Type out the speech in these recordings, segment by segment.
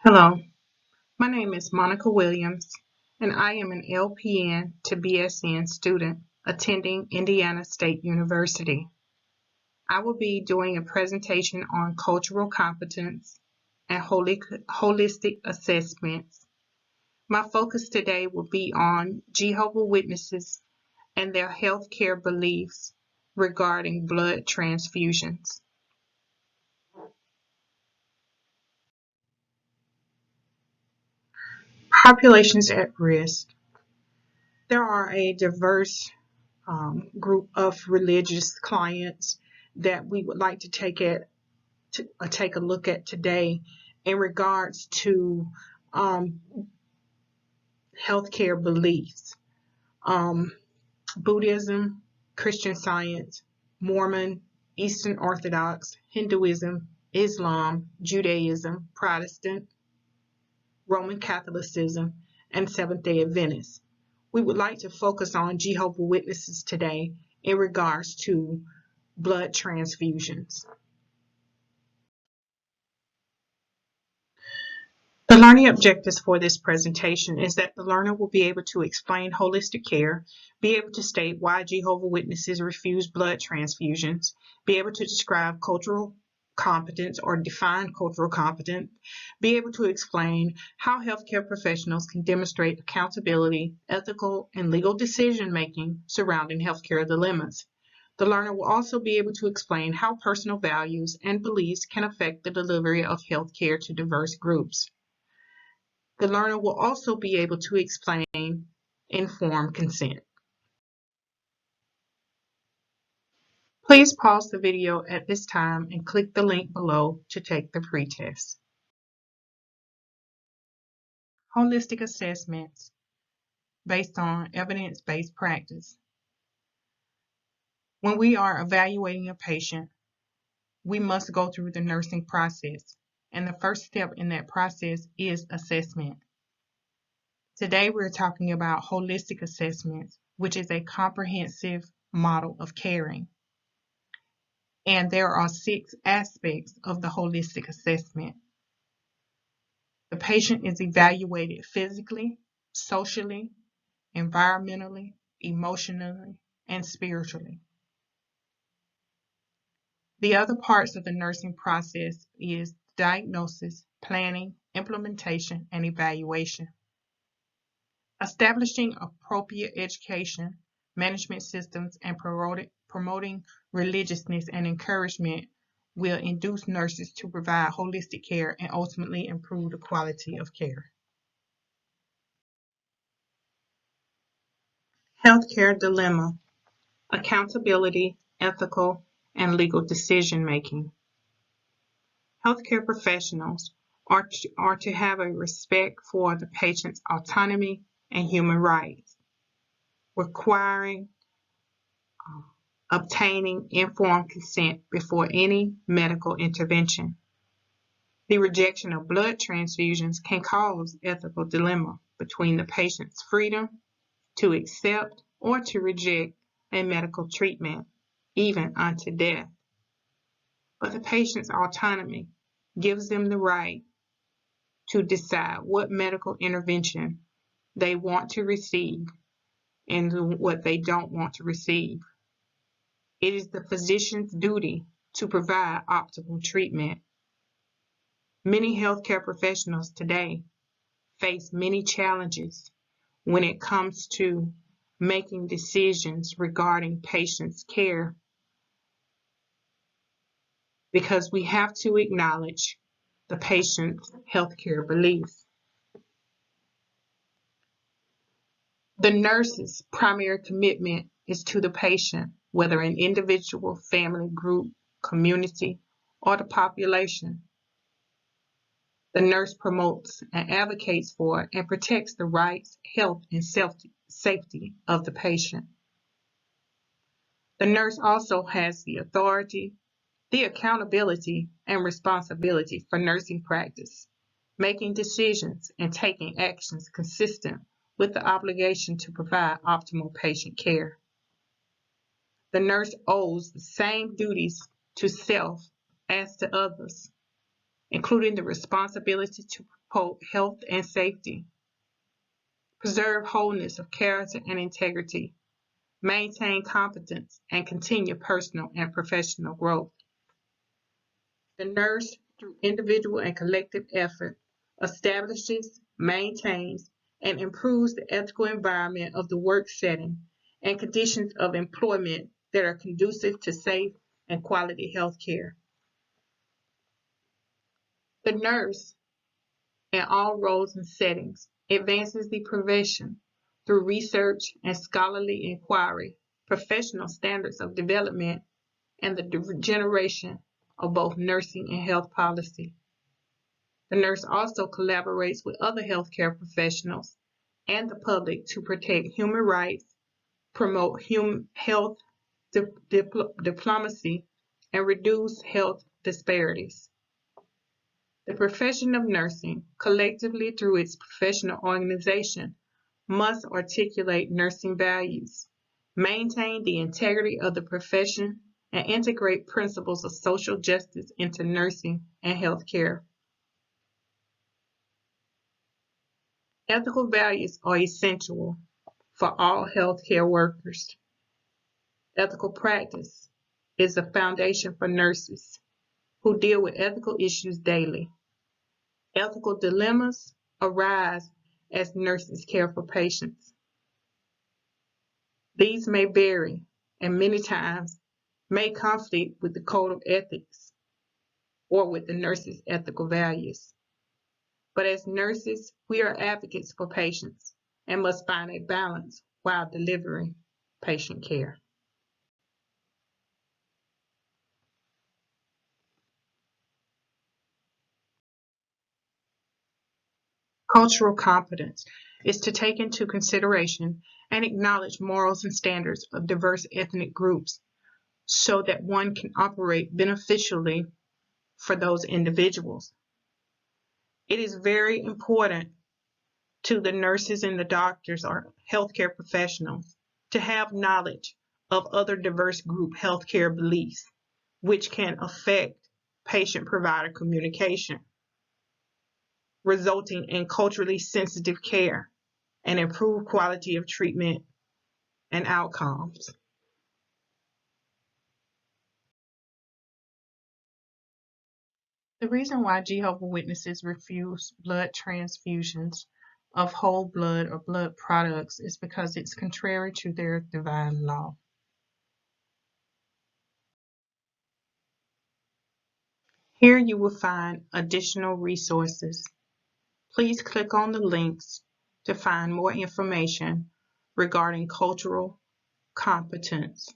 Hello, my name is Monica Williams, and I am an LPN to BSN student attending Indiana State University. I will be doing a presentation on cultural competence and holistic assessments. My focus today will be on Jehovah's Witnesses and their healthcare beliefs regarding blood transfusions. Populations at risk. There are a diverse group of religious clients that we would like to take a look at today in regards to um, healthcare beliefs. Um, Buddhism, Christian Science, Mormon, Eastern Orthodox, Hinduism, Islam, Judaism, Protestant, Roman Catholicism, and Seventh-day Adventists. We would like to focus on Jehovah's Witnesses today in regards to blood transfusions. The learning objectives for this presentation is that the learner will be able to explain holistic care, be able to state why Jehovah's Witnesses refuse blood transfusions, be able to describe cultural competence or define cultural competence, be able to explain how healthcare professionals can demonstrate accountability, ethical, and legal decision-making surrounding healthcare dilemmas. The learner will also be able to explain how personal values and beliefs can affect the delivery of healthcare to diverse groups. The learner will also be able to explain informed consent. Please pause the video at this time and click the link below to take the pretest. Holistic assessments based on evidence-based practice. When we are evaluating a patient, we must go through the nursing process, and the first step in that process is assessment. Today we're talking about holistic assessments, which is a comprehensive model of caring. And there are 6 aspects of the holistic assessment. The patient is evaluated physically, socially, environmentally, emotionally, and spiritually. The other parts of the nursing process is diagnosis, planning, implementation, and evaluation. Establishing appropriate education, management systems, and promoting religiousness and encouragement will induce nurses to provide holistic care and ultimately improve the quality of care. Healthcare dilemma: accountability, ethical, and legal decision making. Healthcare professionals are to have a respect for the patient's autonomy and human rights, requiring obtaining informed consent before any medical intervention. The rejection of blood transfusions can cause ethical dilemma between the patient's freedom to accept or to reject a medical treatment, even unto death. But the patient's autonomy gives them the right to decide what medical intervention they want to receive and what they don't want to receive. It is the physician's duty to provide optimal treatment. Many healthcare professionals today face many challenges when it comes to making decisions regarding patients' care, because we have to acknowledge the patient's healthcare beliefs. The nurse's primary commitment is to the patient, whether an individual, family, group, community, or the population. The nurse promotes and advocates for and protects the rights, health, and safety of the patient. The nurse also has the authority, the accountability, and responsibility for nursing practice, making decisions and taking actions consistent with the obligation to provide optimal patient care. The nurse owes the same duties to self as to others, including the responsibility uphold health and safety, preserve wholeness of character and integrity, maintain competence, and continue personal and professional growth. The nurse, through individual and collective effort, establishes, maintains, and improves the ethical environment of the work setting and conditions of employment that are conducive to safe and quality health care. The nurse, in all roles and settings, advances the profession through research and scholarly inquiry, professional standards of development, and the generation of both nursing and health policy. The nurse also collaborates with other healthcare professionals and the public to protect human rights, promote health diplomacy, and reduce health disparities. The profession of nursing, collectively through its professional organization, must articulate nursing values, maintain the integrity of the profession, and integrate principles of social justice into nursing and healthcare. Ethical values are essential for all healthcare workers. Ethical practice is the foundation for nurses who deal with ethical issues daily. Ethical dilemmas arise as nurses care for patients. These may vary and many times may conflict with the code of ethics or with the nurse's ethical values. But as nurses, we are advocates for patients and must find a balance while delivering patient care. Cultural competence is to take into consideration and acknowledge morals and standards of diverse ethnic groups so that one can operate beneficially for those individuals. It is very important to the nurses and the doctors or healthcare professionals to have knowledge of other diverse group healthcare beliefs, which can affect patient-provider communication, resulting in culturally sensitive care and improved quality of treatment and outcomes. The reason why Jehovah's Witnesses refuse blood transfusions of whole blood or blood products is because it's contrary to their divine law. Here you will find additional resources. Please click on the links to find more information regarding cultural competence.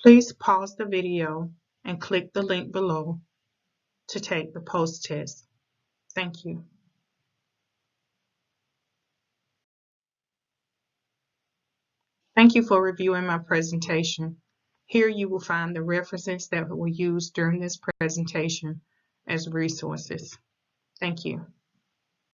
Please pause the video and click the link below to take the post-test. Thank you. Thank you for reviewing my presentation. Here you will find the references that were used during this presentation as resources. Thank you.